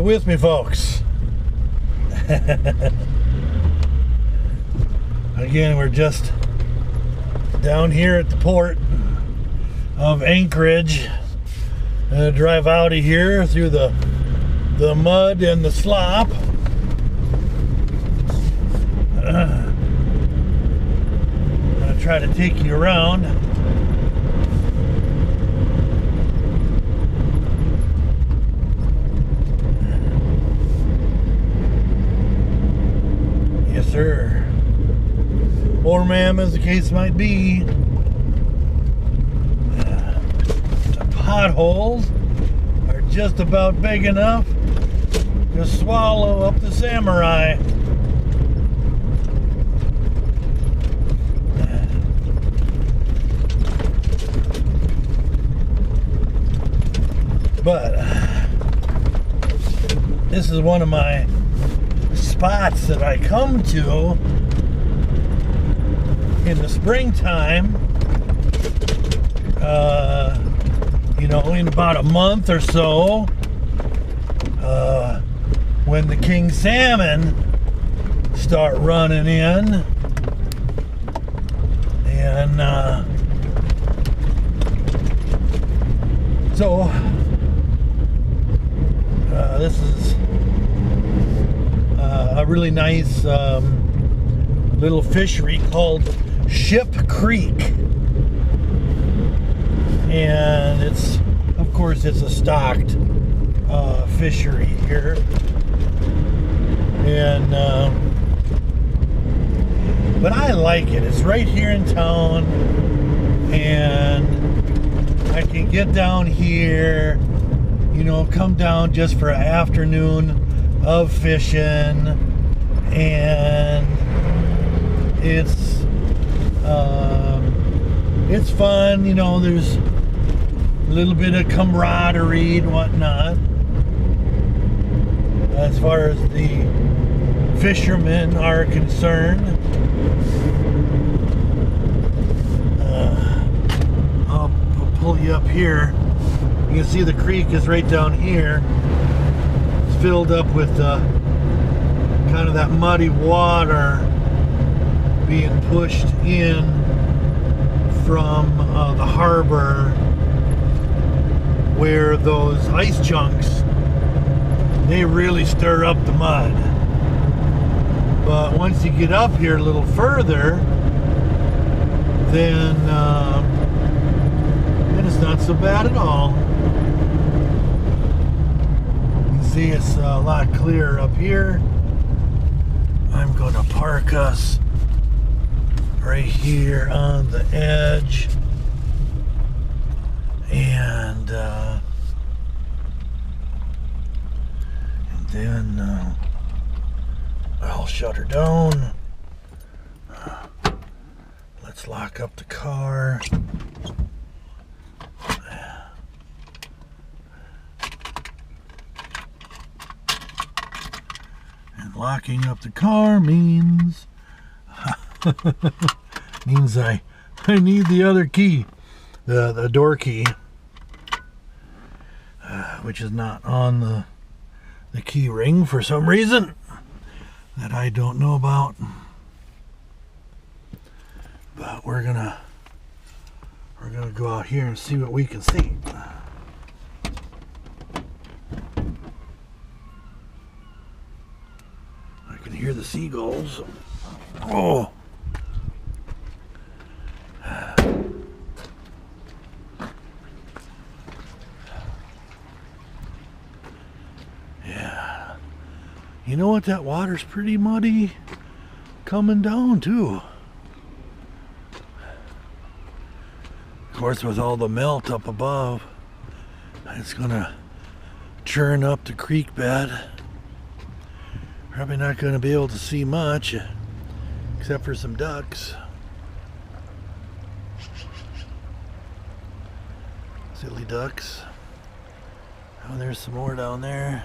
with me, folks. Again, we're just down here at the port of Anchorage. Drive out of here through the mud and the slop. I'm gonna try to take you around. Yes, sir. Or ma'am, as the case might be. The potholes are just about big enough to swallow up the Samurai. But this is one of my spots that I come to in the springtime. You know, in about a month or so, when the king salmon start running in, and so this is a really nice little fishery called Ship Creek, and it's, of course, it's a stocked fishery here, and but I like it. It's right here in town, and I can get down here, you know, come down just for an afternoon of fishing, and it's fun, you know. There's a little bit of camaraderie and whatnot as far as the fishermen are concerned. I'll pull you up here. You can see the creek is right down here. It's filled up with kind of that muddy water being pushed in from the harbor, where those ice chunks, they really stir up the mud. But once you get up here a little further, then it's not so bad at all. You can see it's a lot clearer up here. I'm going to park us right here on the edge, and then I'll shut her down. Let's lock up the car. And locking up the car means means I need the other key, the door key, which is not on the key ring for some reason that I don't know about. But we're gonna go out here and see what we can see. I can hear the seagulls. Oh. Yeah. You know what? That water's pretty muddy coming down too. Of course, with all the melt up above, it's gonna churn up the creek bed. Probably not gonna be able to see much except for some ducks. Silly ducks. Oh, there's some more down there.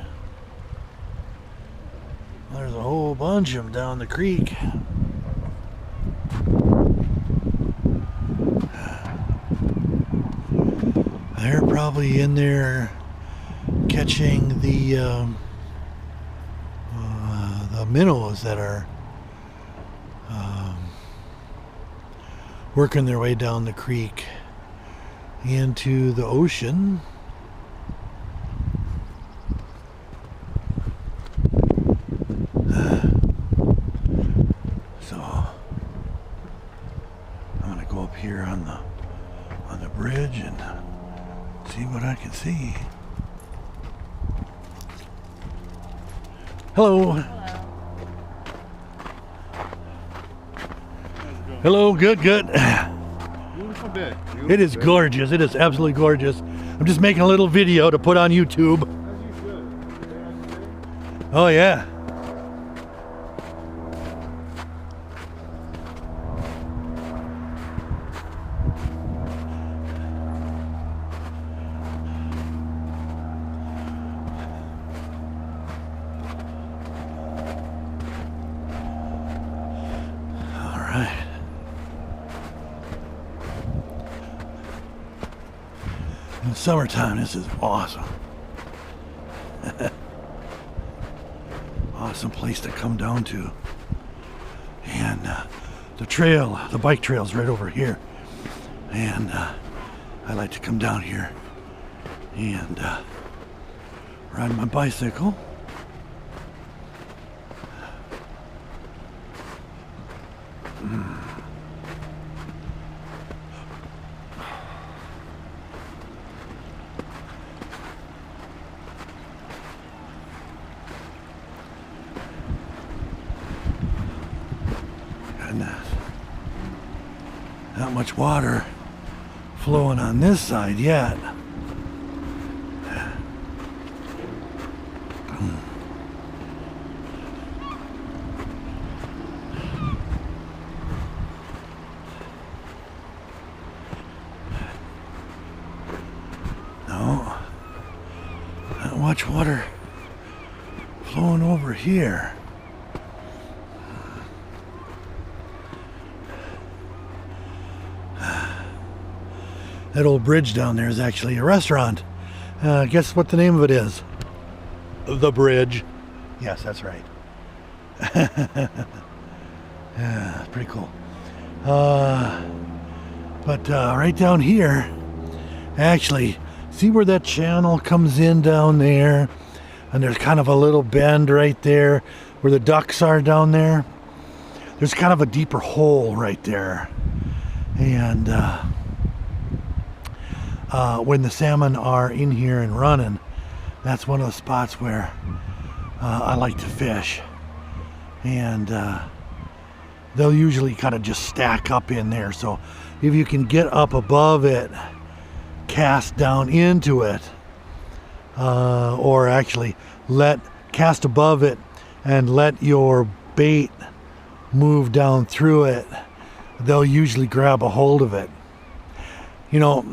There's a whole bunch of them down the creek. They're probably in there catching the minnows that are working their way down the creek into the ocean. So I'm gonna go up here on the bridge and see what I can see. Hello. Hello, good. Beautiful day. It is gorgeous. It is absolutely gorgeous. I'm just making a little video to put on YouTube. As you should. Oh yeah. All right. In the summertime, this is awesome. Awesome place to come down to. And the bike trail's right over here. And I like to come down here and ride my bicycle. Not much water flowing on this side yet. No, not much water flowing over here. That old bridge down there is actually a restaurant. Guess what the name of it is? The Bridge. Yes, that's right. Yeah, it's pretty cool. But right down here, actually, see where that channel comes in down there? And there's kind of a little bend right there where the ducks are down there. There's kind of a deeper hole right there. And when the salmon are in here and running, that's one of the spots where I like to fish. And they'll usually kind of just stack up in there. So if you can get up above it, cast down into it, or actually cast above it and let your bait move down through it, they'll usually grab a hold of it. You know,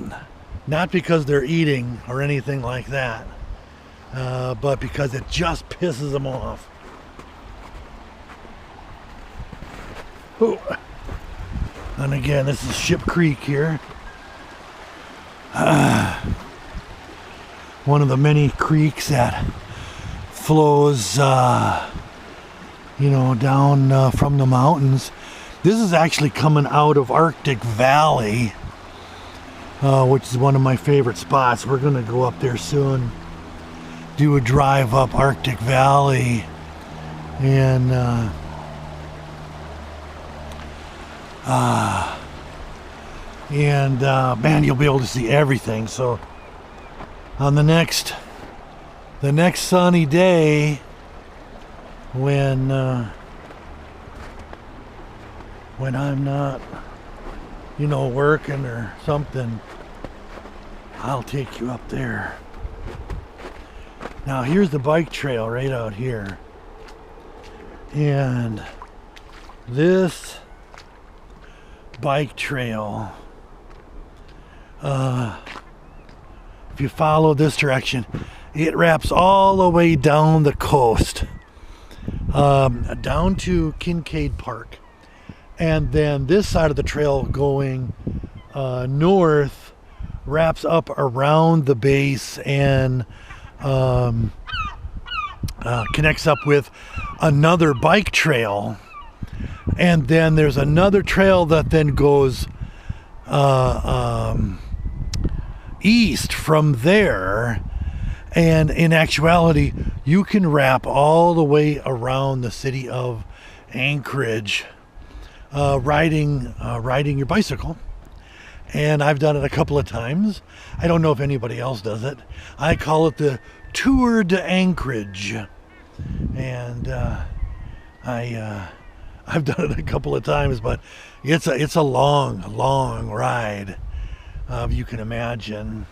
not because they're eating or anything like that, but because it just pisses them off. Ooh. And again, this is Ship Creek here. One of the many creeks that flows, down from the mountains. This is actually coming out of Arctic Valley, which is one of my favorite spots. We're going to go up there soon, do a drive up Arctic Valley, and man, you'll be able to see everything. So on the next sunny day, when I'm not, working or something, I'll take you up there. Now here's the bike trail right out here. And this bike trail, if you follow this direction, it wraps all the way down the coast, down to Kincaid Park. And then this side of the trail going north wraps up around the base and connects up with another bike trail, and then there's another trail that then goes east from there. And in actuality, you can wrap all the way around the city of Anchorage, riding your bicycle. And I've done it a couple of times. I don't know if anybody else does it. I call it the Tour de Anchorage. And I've done it a couple of times, but it's a long ride, you can imagine.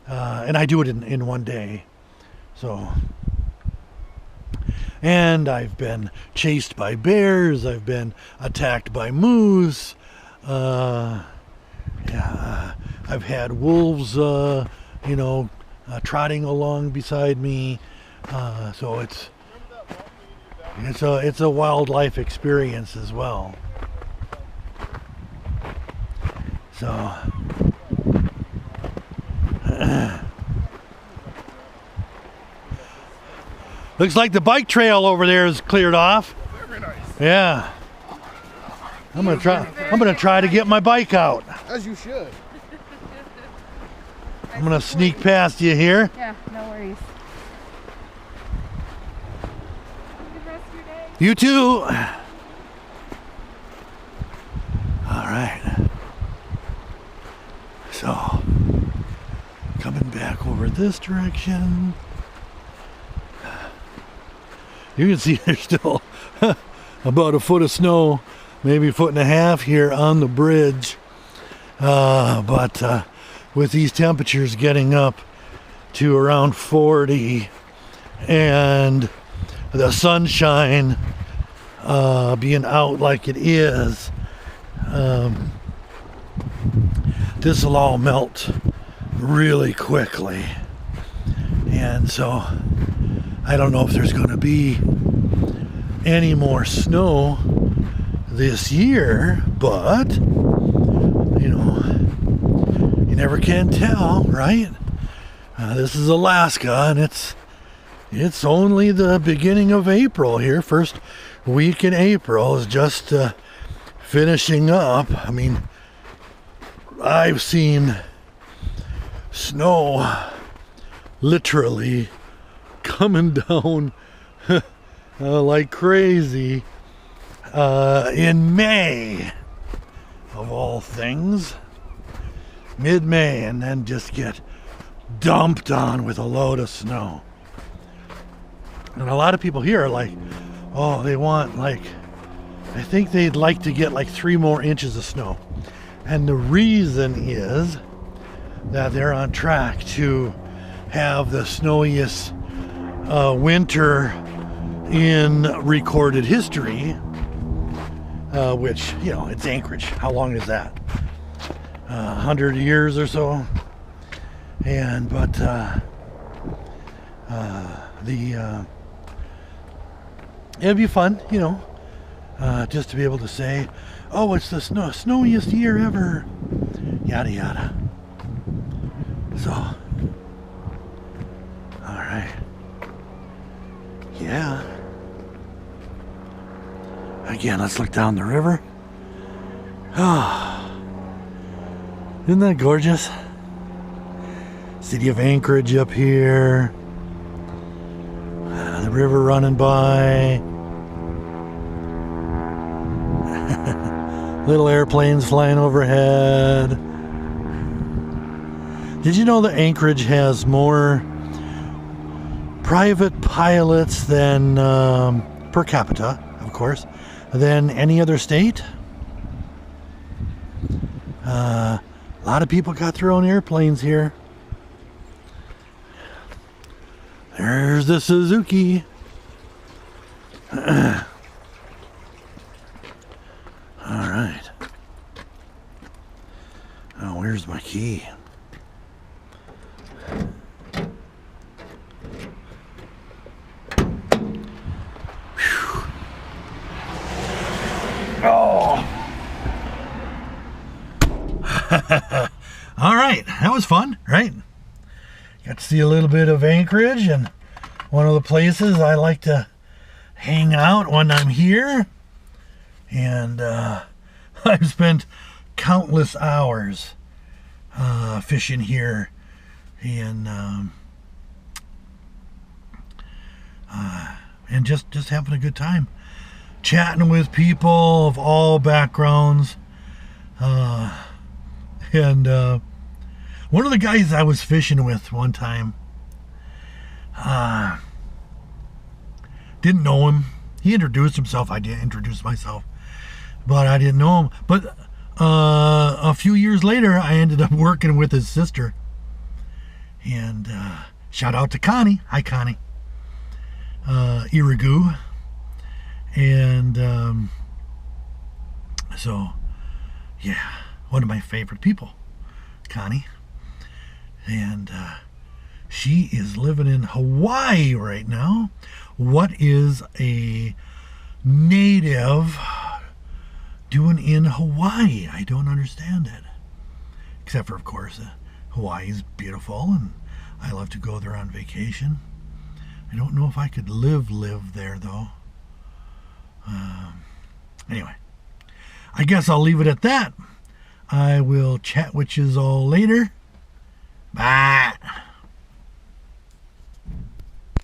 And I do it in one day. So, and I've been chased by bears. I've been attacked by moose. I've had wolves, trotting along beside me. So it's a wildlife experience as well. So. Looks like the bike trail over there is cleared off. Very nice. Yeah. I'm gonna try to get my bike out. As you should. I'm gonna sneak past you here. Yeah, no worries. Good rest of your day. You too. All right. So, coming back over this direction. You can see there's still about a foot of snow, maybe a foot and a half here on the bridge. But with these temperatures getting up to around 40 and the sunshine being out like it is, this will all melt really quickly. And so I don't know if there's going to be any more snow this year, but you never can tell, right? This is Alaska, and it's only the beginning of April here. First week in April is just finishing up. I mean, I've seen snow literally coming down like crazy in May, of all things, mid-May, and then just get dumped on with a load of snow. And a lot of people here are like, oh, they want I think they'd like to get 3 more inches of snow. And the reason is that they're on track to have the snowiest winter in recorded history, which, it's Anchorage. How long is that? 100 years or so. And but it'd be fun, just to be able to say, oh, it's the snowiest year ever, yada yada. So, all right. Yeah. Again, let's look down the river. Oh, isn't that gorgeous? City of Anchorage up here. The river running by. Little airplanes flying overhead. Did you know that Anchorage has more private pilots than per capita, of course, than any other state? A lot of people got their own airplanes here. There's the Suzuki. All right. Oh, where's my key? Oh. All right, that was fun, right? Got to see a little bit of Anchorage, and one of the places I like to hang out when I'm here. And I've spent countless hours fishing here and just having a good time, chatting with people of all backgrounds. And one of the guys I was fishing with one time, didn't know him. He introduced himself. I didn't introduce myself, but I didn't know him. But a few years later, I ended up working with his sister. And shout out to Connie. Hi, Connie. Irigu. And so, yeah, one of my favorite people, Connie. And she is living in Hawaii right now. What is a native doing in Hawaii? I don't understand it. Except for, of course, Hawaii is beautiful and I love to go there on vacation. I don't know if I could live there though. Anyway, I guess I'll leave it at that. I will chat with you all later. Bye.